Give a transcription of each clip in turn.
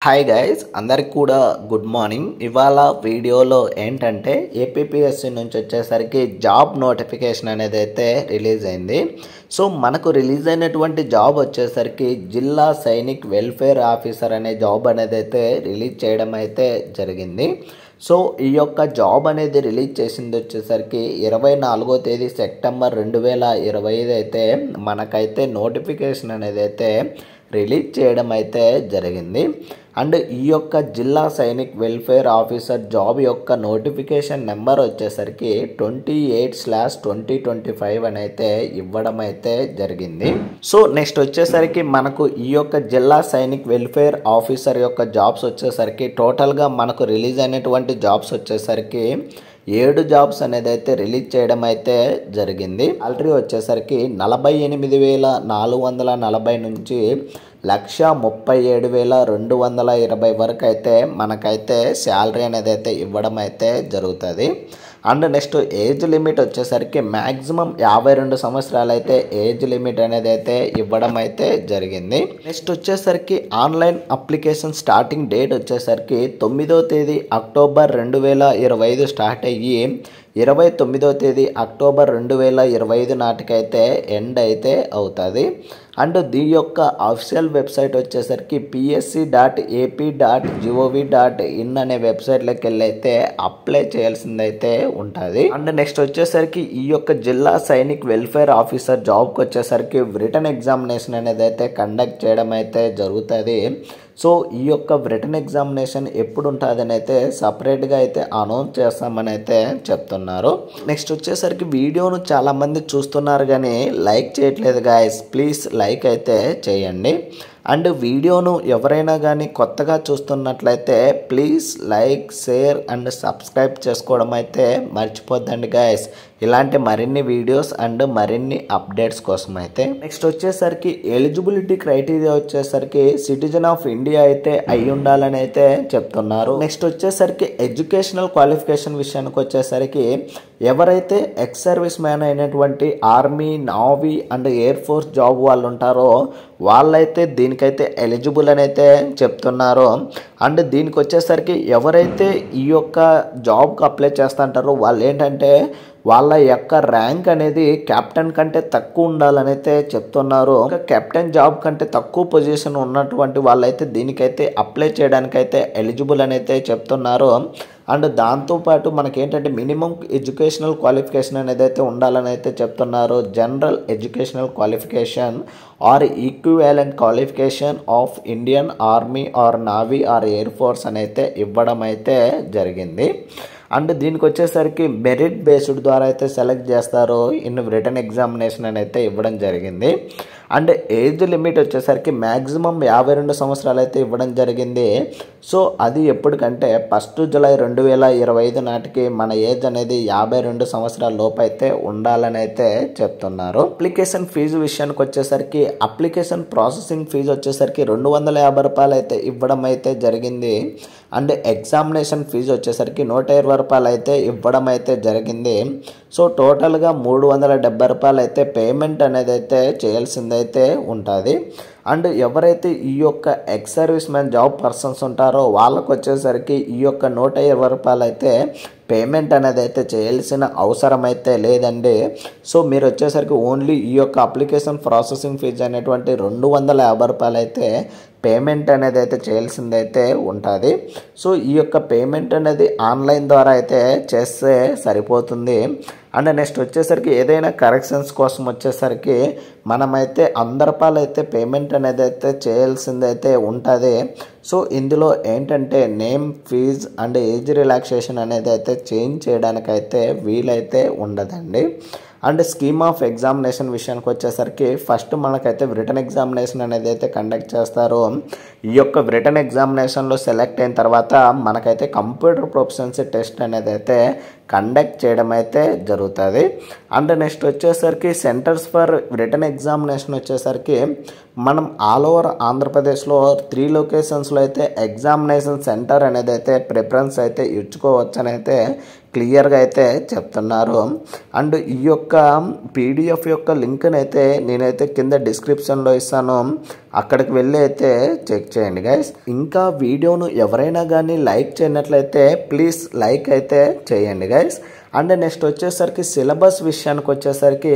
Hi guys, అందరికి కూడా good morning. ఇవాళ వీడియోలో ఏంటంటే ఏపీపీఎస్సీ నుంచి వచ్చేసరికి జాబ్ నోటిఫికేషన్ అనేది అయితే రిలీజ్ అయింది. సో మనకు రిలీజ్ అయినటువంటి జాబ్ వచ్చేసరికి జిల్లా సైనిక్ వెల్ఫేర్ ఆఫీసర్ అనే జాబ్ అనేది అయితే రిలీజ్ చేయడం అయితే జరిగింది. సో ఈ యొక్క జాబ్ అనేది రిలీజ్ చేసింది వచ్చేసరికి 24వ తేదీ సెప్టెంబర్ 2025 అయితే మనకైతే నోటిఫికేషన్ అనేది అయితే రిలీజ్ చేయడం అయితే జరిగింది. అండ్ ఈ యొక్క జిల్లా సైనిక్ వెల్ఫేర్ ఆఫీసర్ జాబ్ యొక్క నోటిఫికేషన్ నెంబర్ వచ్చేసరికి 28/2025 అని అయితే ఇవ్వడం అయితే జరిగింది. సో నెక్స్ట్ వచ్చేసరికి మనకు ఈ యొక్క జిల్లా సైనిక్ వెల్ఫేర్ ఆఫీసర్ యొక్క జాబ్స్ వచ్చేసరికి టోటల్గా మనకు రిలీజ్ అయినటువంటి జాబ్స్ వచ్చేసరికి 7 జాబ్స్ అనేది అయితే రిలీజ్ చేయడం అయితే జరిగింది. సాలరీ వచ్చేసరికి 48,440 నుంచి 137,220 వరకు అయితే మనకైతే శాలరీ అనేది అయితే ఇవ్వడం అయితే జరుగుతుంది. అండ్ నెక్స్ట్ ఏజ్ లిమిట్ వచ్చేసరికి మ్యాక్సిమం 52 సంవత్సరాలు అయితే ఏజ్ లిమిట్ అనేది అయితే ఇవ్వడం అయితే జరిగింది. నెక్స్ట్ వచ్చేసరికి ఆన్లైన్ అప్లికేషన్ స్టార్టింగ్ డేట్ వచ్చేసరికి 9వ తేదీ అక్టోబర్ 2025 స్టార్ట్ అయ్యి 29వ తేదీ అక్టోబర్ 2025 నాటికైతే ఎండ్ అయితే అవుతుంది. అండ్ దీని యొక్క అఫీషియల్ వెబ్సైట్ వచ్చేసరికి psc.ap.gov.in అనే వెబ్సైట్లోకి వెళ్ళి అయితే అప్లై చేయాల్సిందైతే ఉంటుంది. అండ్ నెక్స్ట్ వచ్చేసరికి ఈ యొక్క జిల్లా సైనిక్ వెల్ఫేర్ ఆఫీసర్ జాబ్కి వచ్చేసరికి రిటన్ ఎగ్జామినేషన్ అనేది అయితే కండక్ట్ చేయడం అయితే జరుగుతుంది. సో ఈ యొక్క రిటన్ ఎగ్జామినేషన్ ఎప్పుడు ఉంటుందని అయితే సపరేట్గా అయితే అనౌన్స్ చేస్తామని అయితే చెప్తున్నారు. నెక్స్ట్ వచ్చేసరికి వీడియోను చాలామంది చూస్తున్నారు కానీ లైక్ చేయట్లేదు గాయస్, ప్లీజ్ లైక్ అయితే చేయండి. అండ్ వీడియోను ఎవరైనా కానీ కొత్తగా చూస్తున్నట్లయితే please like, share and subscribe చేసుకోవడం అయితే మర్చిపోద్దండి గాయస్, ఇలాంటి మరిన్ని వీడియోస్ అండ్ మరిన్ని అప్డేట్స్ కోసం అయితే. నెక్స్ట్ వచ్చేసరికి ఎలిజిబిలిటీ క్రైటీరియా వచ్చేసరికి సిటిజన్ ఆఫ్ ఇండియా అయితే అయి ఉండాలని అయితే చెప్తున్నారు. నెక్స్ట్ వచ్చేసరికి ఎడ్యుకేషనల్ క్వాలిఫికేషన్ విషయానికి వచ్చేసరికి ఎవరైతే ఎక్స్ సర్వీస్ మ్యాన్ అయినటువంటి army, navy and air force job వాళ్ళు ఉంటారో వాళ్ళైతే దీనికైతే ఎలిజిబుల్ అని అయితే చెప్తున్నారు. అండ్ దీనికి వచ్చేసరికి ఎవరైతే ఈ యొక్క జాబ్కి అప్లై చేస్తుంటారో వాళ్ళు ఏంటంటే వాళ్ళ యొక్క ర్యాంక్ అనేది కెప్టెన్ కంటే తక్కువ ఉండాలని అయితే చెప్తున్నారు. కెప్టెన్ జాబ్ కంటే తక్కువ పొజిషన్ ఉన్నటువంటి వాళ్ళైతే దీనికైతే అప్లై చేయడానికైతే ఎలిజిబుల్ అని అయితే చెప్తున్నారు. అండ్ దాంతోపాటు మనకేంటంటే మినిమం ఎడ్యుకేషనల్ క్వాలిఫికేషన్ అనేది అయితే ఉండాలని అయితే చెప్తున్నారు. General educational qualification or equivalent qualification of Indian army or navy or air force అని అయితే ఇవ్వడం అయితే జరిగింది. అండ్ దీనికి వచ్చేసరికి మెరిట్ బేస్డ్ ద్వారా అయితే సెలెక్ట్ చేస్తారు ఇన్ రిటన్ ఎగ్జామినేషన్ అని అయితే ఇవ్వడం జరిగింది. అండ్ ఏజ్ లిమిట్ వచ్చేసరికి మ్యాక్సిమం 52 సంవత్సరాలు అయితే ఇవ్వడం జరిగింది. సో అది ఎప్పటికంటే 1 జూలై 2025 నాటికి మన ఏజ్ అనేది 52 సంవత్సరాల లోపు అయితే ఉండాలని అయితే చెప్తున్నారు. అప్లికేషన్ ఫీజు విషయానికి వచ్చేసరికి అప్లికేషన్ ప్రాసెసింగ్ ఫీజు వచ్చేసరికి 250 రూపాయలు అయితే ఇవ్వడం అయితే జరిగింది. అండ్ ఎగ్జామినేషన్ ఫీజు వచ్చేసరికి 120 రూపాయలు అయితే ఇవ్వడం అయితే జరిగింది. సో టోటల్గా 370 రూపాయలు అయితే పేమెంట్ అనేది అయితే చేయాల్సిందైతే ఉంటుంది. అండ్ ఎవరైతే ఈ యొక్క ex service man job persons ఉంటారో వాళ్ళకు వచ్చేసరికి ఈ యొక్క 120 రూపాయలు అయితే పేమెంట్ అనేది అయితే చేయాల్సిన అవసరం అయితే లేదండి. సో మీరు వచ్చేసరికి ఓన్లీ ఈ యొక్క అప్లికేషన్ ప్రాసెసింగ్ ఫీజు అనేటువంటి 250 రూపాయలు అయితే పేమెంట్ అనేది అయితే చేయాల్సిందైతే ఉంటుంది. సో ఈ యొక్క పేమెంట్ అనేది ఆన్లైన్ ద్వారా అయితే చేస్తే సరిపోతుంది. అండ్ నెక్స్ట్ వచ్చేసరికి ఏదైనా కరెక్షన్స్ కోసం వచ్చేసరికి మనమైతే 100 రూపాయలు అయితే పేమెంట్ అనేది అయితే చేయాల్సిందైతే ఉంటుంది. సో ఇందులో ఏంటంటే name, fees and age relaxation అనేది అయితే చేంజ్ చేయడానికైతే వీలైతే ఉండదండి. అండ్ స్కీమ్ ఆఫ్ ఎగ్జామినేషన్ విషయానికి వచ్చేసరికి ఫస్ట్ మనకైతే రిటన్ ఎగ్జామినేషన్ అనేది అయితే కండక్ట్ చేస్తారు. ఈ యొక్క రిటన్ ఎగ్జామినేషన్లో సెలెక్ట్ అయిన తర్వాత మనకైతే కంప్యూటర్ ప్రొఫిషియన్సీ టెస్ట్ అనేది అయితే కండక్ట్ చేయడం అయితే జరుగుతుంది. అండ్ నెక్స్ట్ వచ్చేసరికి సెంటర్స్ ఫర్ రిటన్ ఎగ్జామినేషన్ వచ్చేసరికి మనం ఆల్ ఓవర్ ఆంధ్రప్రదేశ్లో 3 లొకేషన్స్లో అయితే ఎగ్జామినేషన్ సెంటర్ అనేది అయితే ప్రిఫరెన్స్ అయితే ఇచ్చుకోవచ్చు అని అయితే క్లియర్గా అయితే చెప్తున్నారు. అండ్ ఈ యొక్క పీడిఎఫ్ యొక్క లింక్ని అయితే నేనైతే కింద డిస్క్రిప్షన్లో ఇస్తాను. అక్కడికి వెళ్ళి అయితే చెక్ చేయండి గైస్. ఇంకా వీడియోను ఎవరైనా కానీ లైక్ చేయనట్లయితే ప్లీజ్ లైక్ అయితే చేయండి గైస్. అండ్ నెక్స్ట్ వచ్చేసరికి సిలబస్ విషయానికి వచ్చేసరికి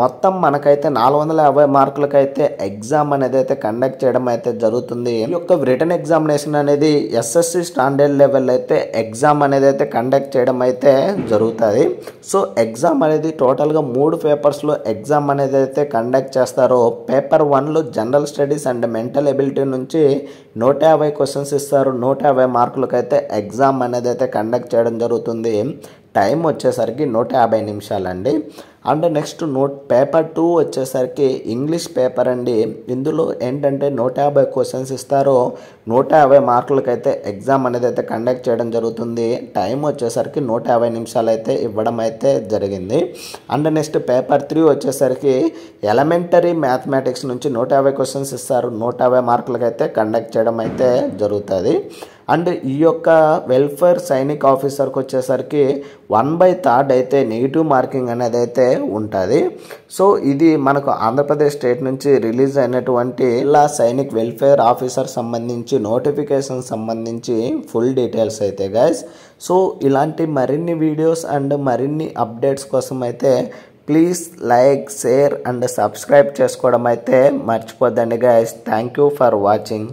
మొత్తం మనకైతే 450 మార్కులకైతే ఎగ్జామ్ అనేది అయితే కండక్ట్ చేయడం అయితే జరుగుతుంది. ఈ యొక్క రిటర్న్ ఎగ్జామినేషన్ అనేది ఎస్ఎస్సి స్టాండర్డ్ లెవెల్ అయితే ఎగ్జామ్ అనేది అయితే కండక్ట్ చేయడం అయితే జరుగుతుంది. సో ఎగ్జామ్ అనేది టోటల్గా 3 పేపర్స్లో ఎగ్జామ్ అనేది అయితే కండక్ట్ చేస్తారు. పేపర్ 1లో general studies and mental ability నుంచి 150 క్వశ్చన్స్ ఇస్తారు. 150 మార్కులకైతే ఎగ్జామ్ అనేది అయితే కండక్ట్ చేయడం జరుగుతుంది. టైం వచ్చేసరికి 150 నిమిషాలండి. అండ్ నెక్స్ట్ పేపర్ 2 వచ్చేసరికి ఇంగ్లీష్ పేపర్ అండి. ఇందులో ఏంటంటే 150 క్వశ్చన్స్ ఇస్తారు. 150 మార్కులకైతే ఎగ్జామ్ అనేది అయితే కండక్ట్ చేయడం జరుగుతుంది. టైం వచ్చేసరికి 150 నిమిషాలు అయితే ఇవ్వడం అయితే జరిగింది. అండ్ నెక్స్ట్ పేపర్ 3 వచ్చేసరికి ఎలిమెంటరీ మ్యాథమెటిక్స్ నుంచి 150 క్వశ్చన్స్ ఇస్తారు. 150 మార్కులకైతే కండక్ట్ చేయడం అయితే జరుగుతుంది. అండ్ ఈ యొక్క వెల్ఫేర్ సైనిక్ ఆఫీసర్కి వచ్చేసరికి 1/3 అయితే నెగిటివ్ మార్కింగ్ అనేది అయితే ఉంటుంది. సో ఇది మనకు ఆంధ్రప్రదేశ్ స్టేట్ నుంచి రిలీజ్ అయినటువంటి జిల్లా సైనిక్ వెల్ఫేర్ ఆఫీసర్ సంబంధించి నోటిఫికేషన్ సంబంధించి ఫుల్ డీటెయిల్స్ అయితే గైస్. సో ఇలాంటి మరిన్ని వీడియోస్ అండ్ మరిన్ని అప్డేట్స్ కోసం అయితే please like, share and subscribe చేసుకోవడం అయితే మర్చిపోద్దండి guys. Thank you for watching.